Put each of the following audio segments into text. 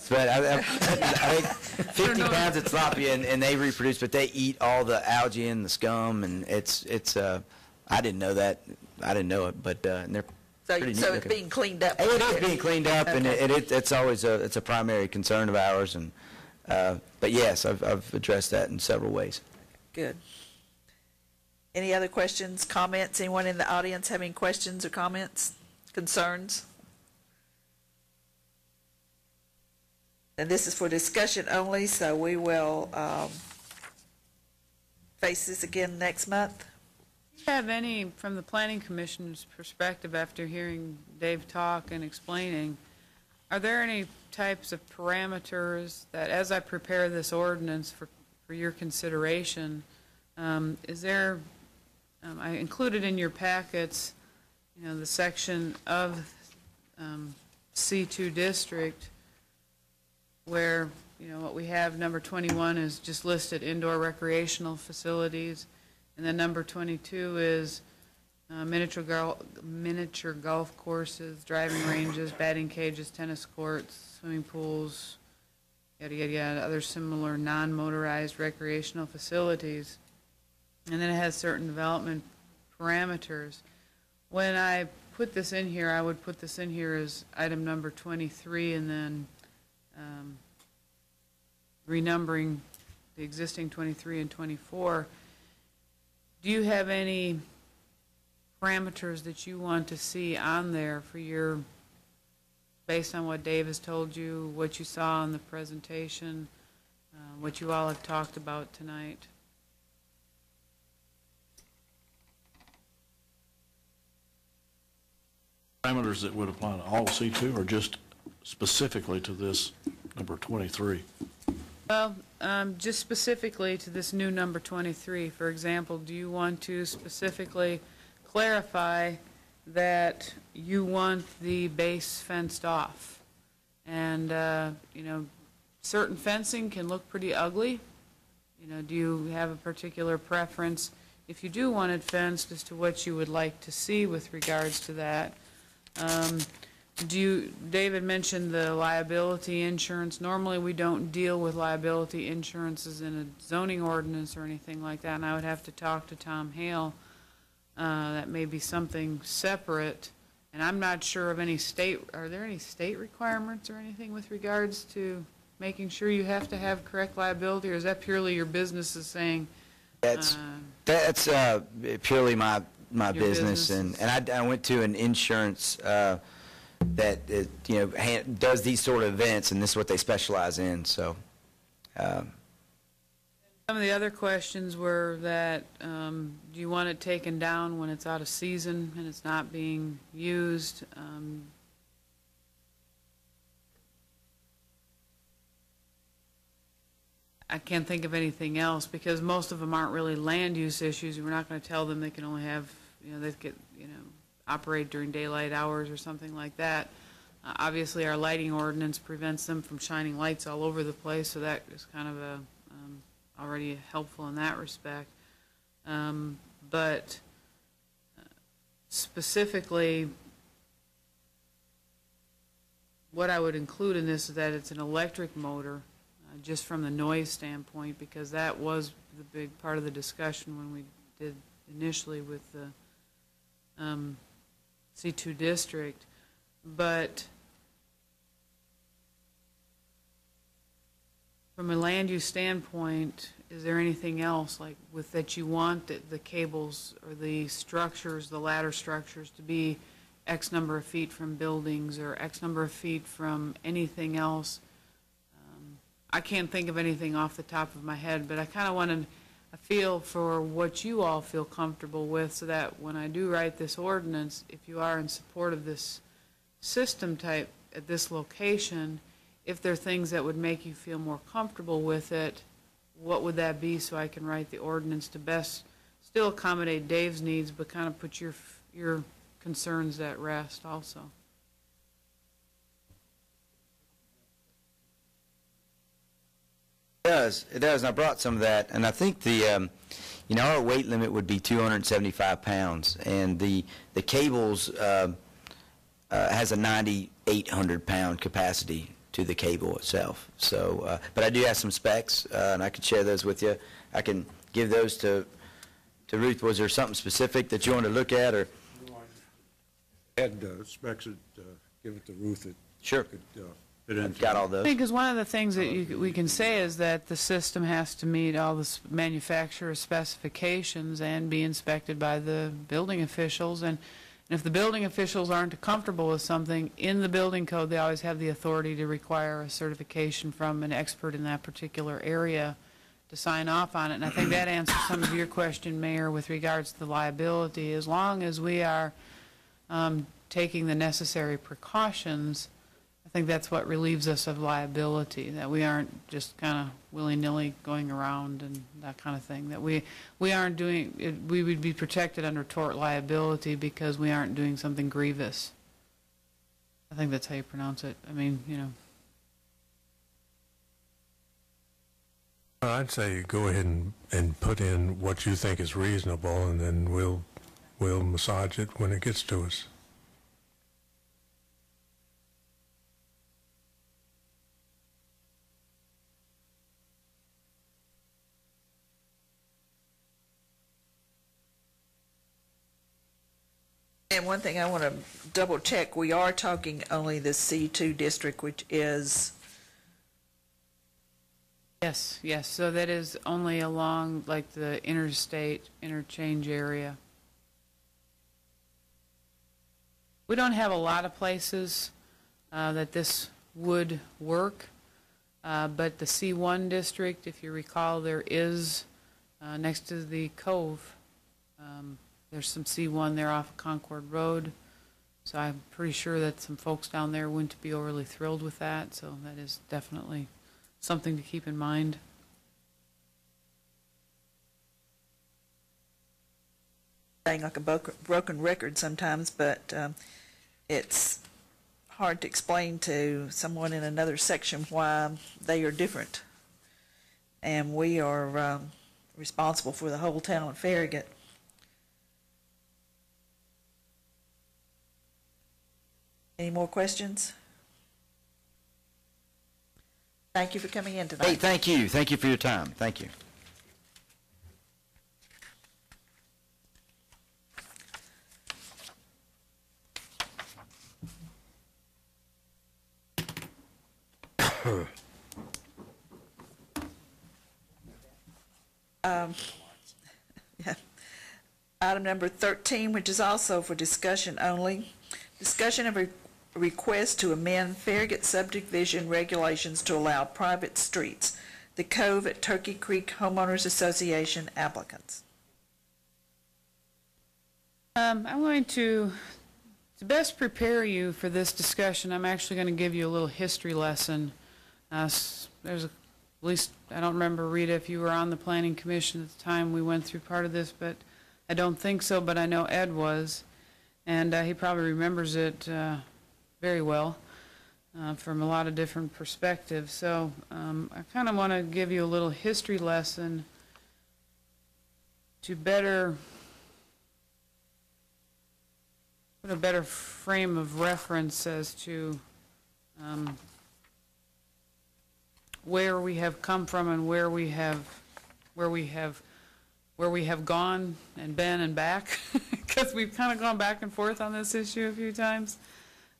But I think 50 pounds of tilapia, and they reproduce, but they eat all the algae and the scum, and it's I didn't know that. I didn't know it, but and they're pretty neat So it's looking. being cleaned up. It is being cleaned up, Okay. and it's always it's a primary concern of ours. And but yes, I've addressed that in several ways. Good. Any other questions, comments? Anyone in the audience having questions or comments, concerns? And this is for discussion only, so we will face this again next month. Do you have any, from the Planning Commission's perspective, after hearing Dave talk and explaining, are there any types of parameters that, as I prepare this ordinance for your consideration, is there, I included in your packets, the section of C2 district where, what we have, number 21 is just listed indoor recreational facilities, and then number 22 is miniature golf courses, driving ranges, batting cages, tennis courts, swimming pools, yada, yada, yada, other similar non-motorized recreational facilities. And then it has certain development parameters. When I put this in here, I would put this in here as item number 23, and then renumbering the existing 23 and 24. Do you have any parameters that you want to see on there for your, based on what Dave has told you, what you saw in the presentation, what you all have talked about tonight? Parameters that would apply to all C2 or just specifically to this number 23? Well, just specifically to this new number 23. For example, do you want to specifically clarify that you want the base fenced off? And, certain fencing can look pretty ugly. Do you have a particular preference, if you do want it fenced, as to what you would like to see with regards to that? David mentioned the liability insurance. Normally we don't deal with liability insurances in a zoning ordinance or anything like that, and I would have to talk to Tom Hale. That may be something separate, and I'm not sure of any state, are there any state requirements or anything with regards to making sure you have to have correct liability, or is that purely your business is saying? That's purely my business, and I went to an insurance that does these sort of events, and this is what they specialize in. So some of the other questions were that do you want it taken down when it's out of season and it's not being used? I can't think of anything else, because most of them aren't really land use issues. We're not going to tell them they can only have, they get, operate during daylight hours or something like that. Obviously, our lighting ordinance prevents them from shining lights all over the place, so that is kind of already helpful in that respect. But specifically, what I would include in this is that it's an electric motor, just from the noise standpoint, because that was the big part of the discussion when we did initially with the C2 district. But from a land use standpoint, is there anything else like with that you want the cables or the structures, the ladder structures, to be X number of feet from buildings or X number of feet from anything else? I can't think of anything off the top of my head, but I kind of wanted a feel for what you all feel comfortable with, so that when I do write this ordinance, if you are in support of this system type at this location, if there are things that would make you feel more comfortable with it, what would that be, so I can write the ordinance to best still accommodate Dave's needs, but kind of put your concerns at rest also. It does, and I brought some of that, and I think the, our weight limit would be 275 pounds, and the cables has a 9,800 pound capacity, to the cable itself. So, but I do have some specs, and I can share those with you. I can give those to Ruth. Was there something specific that you want to look at, or? Add specs that give it to Ruth that Sure. could fit into. I've got all those. Because one of the things that we can say is that the system has to meet all the manufacturer's specifications and be inspected by the building officials. And if the building officials aren't comfortable with something, in the building code, they always have the authority to require a certification from an expert in that particular area to sign off on it. And I think that answers some of your question, Mayor, with regards to the liability. As long as we are taking the necessary precautions, I think that's what relieves us of liability, that we aren't just kind of willy-nilly going around and that kind of thing, that we aren't doing it, we would be protected under tort liability because we aren't doing something grievous. I think that's how you pronounce it. I mean, you know. I'd say go ahead and put in what you think is reasonable, and then we'll massage it when it gets to us. And one thing I want to double check, we are talking only the C2 district, which is, Yes, yes, so that is only along like the interstate interchange area. We don't have a lot of places that this would work, but the C1 district, if you recall, there is next to the cove, there's some C1 there off of Concord Road, so I'm pretty sure that some folks down there wouldn't be overly thrilled with that, so that is definitely something to keep in mind. saying like a broken record sometimes, but it's hard to explain to someone in another section why they are different. And we are responsible for the whole town of Farragut. Any more questions? Thank you for coming in tonight. Hey, thank you. Thank you for your time. Thank you. Yeah. Item number 13, which is also for discussion only. Discussion of a request to amend Farragut subdivision regulations to allow private streets. The Cove at Turkey Creek Homeowners Association applicants. I'm going to best prepare you for this discussion, I'm actually going to give you a little history lesson. There's at least, I don't remember, Rita, if you were on the Planning Commission at the time we went through part of this, but I don't think so, but I know Ed was, and he probably remembers it very well from a lot of different perspectives. So I kind of want to give you a little history lesson to better put a better frame of reference as to where we have come from and where we have gone and been and back, because we've kind of gone back and forth on this issue a few times.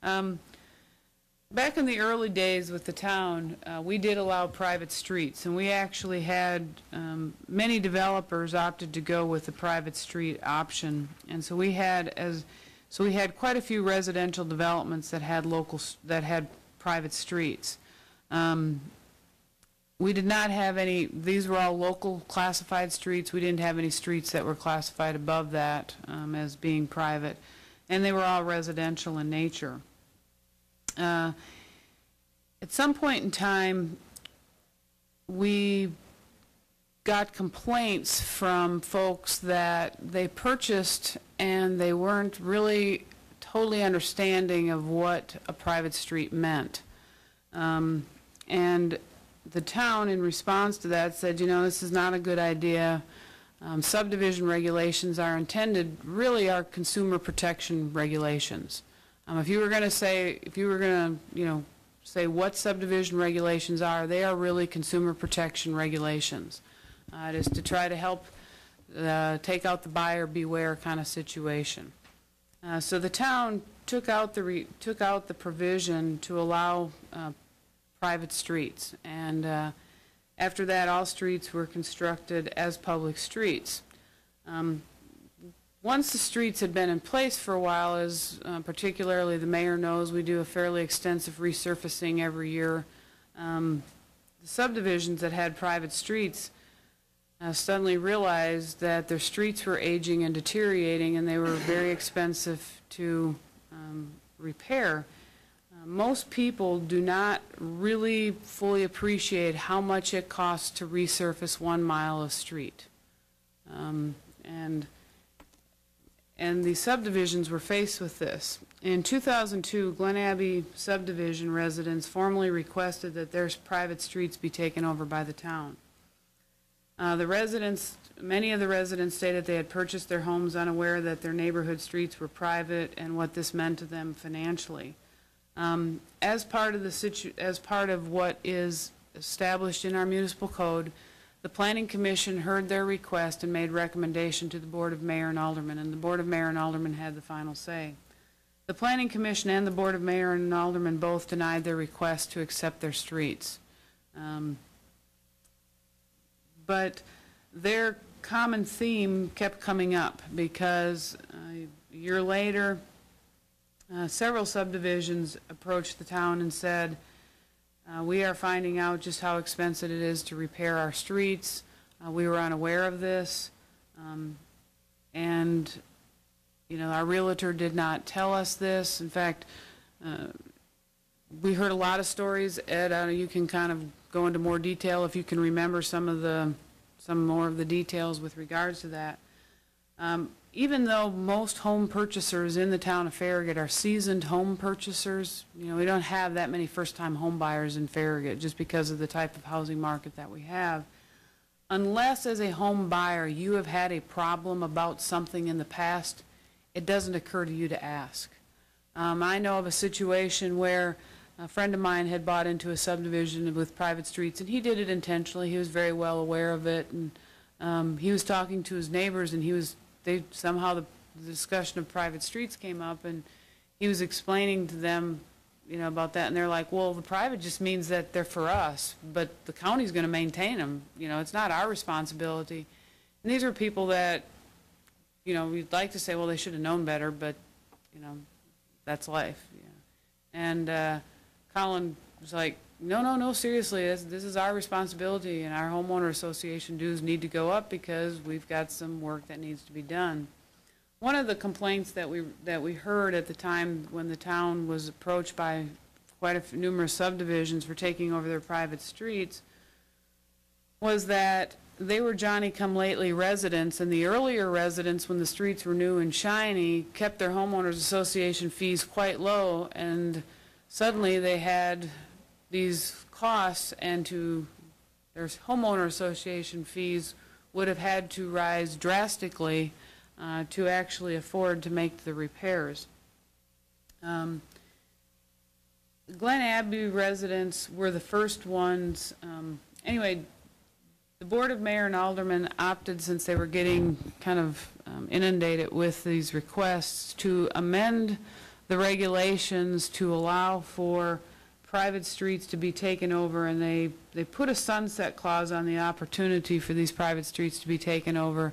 Back in the early days with the town, we did allow private streets, and we actually had many developers opted to go with the private street option, and so we had quite a few residential developments that had private streets. We did not have any, these were all local classified streets. We didn't have any streets that were classified above that as being private, and they were all residential in nature. At some point in time, we got complaints from folks that they purchased and they weren't really totally understanding of what a private street meant. And the town, in response to that, said, you know, this is not a good idea. Subdivision regulations are intended, really are consumer protection regulations. If you were going to say, if you were going to, you know, say what subdivision regulations are. They are really consumer protection regulations. It is to try to help take out the buyer beware kind of situation. So the town took out the provision to allow private streets, and after that, all streets were constructed as public streets. Once the streets had been in place for a while, as particularly the mayor knows, we do a fairly extensive resurfacing every year. The subdivisions that had private streets suddenly realized that their streets were aging and deteriorating, and they were very expensive to repair. Most people do not really fully appreciate how much it costs to resurface 1 mile of street. And the subdivisions were faced with this. In 2002, Glen Abbey subdivision residents formally requested that their private streets be taken over by the town. Many of the residents stated they had purchased their homes unaware that their neighborhood streets were private and what this meant to them financially. As part of what is established in our municipal code, the Planning Commission heard their request and made recommendation to the Board of Mayor and Aldermen, and the Board of Mayor and Aldermen had the final say. The Planning Commission and the Board of Mayor and Aldermen both denied their request to accept their streets. But their common theme kept coming up because a year later, several subdivisions approached the town and said, we are finding out just how expensive it is to repair our streets. We were unaware of this. And, you know, our realtor did not tell us this. In fact, we heard a lot of stories. Ed, you can kind of go into more detail if you can remember some more of the details with regards to that. Even though most home purchasers in the town of Farragut are seasoned home purchasers, you know, we don't have that many first-time home buyers in Farragut just because of the type of housing market that we have. Unless as a home buyer you have had a problem about something in the past, it doesn't occur to you to ask. I know of a situation where a friend of mine had bought into a subdivision with private streets, and he did it intentionally. He was very well aware of it, and he was talking to his neighbors, and somehow the discussion of private streets came up, and he was explaining to them, you know, about that, and they're like, well, the private just means that they're for us, but the county's going to maintain them. You know, it's not our responsibility. And these are people that, you know, we'd like to say, well, they should have known better, but, you know, that's life. Yeah. And Colin was like, no, seriously, this is our responsibility, and our homeowner association dues need to go up because we've got some work that needs to be done. One of the complaints that we heard at the time when the town was approached by numerous subdivisions for taking over their private streets was that they were Johnny-come-lately residents, and the earlier residents, when the streets were new and shiny, kept their homeowners association fees quite low, and suddenly they had these costs, and their homeowner association fees would have had to rise drastically to actually afford to make the repairs. Glen Abbey residents were the first ones. Anyway, the Board of Mayor and Aldermen opted, since they were getting kind of inundated with these requests, to amend the regulations to allow for private streets to be taken over, and they put a sunset clause on the opportunity for these private streets to be taken over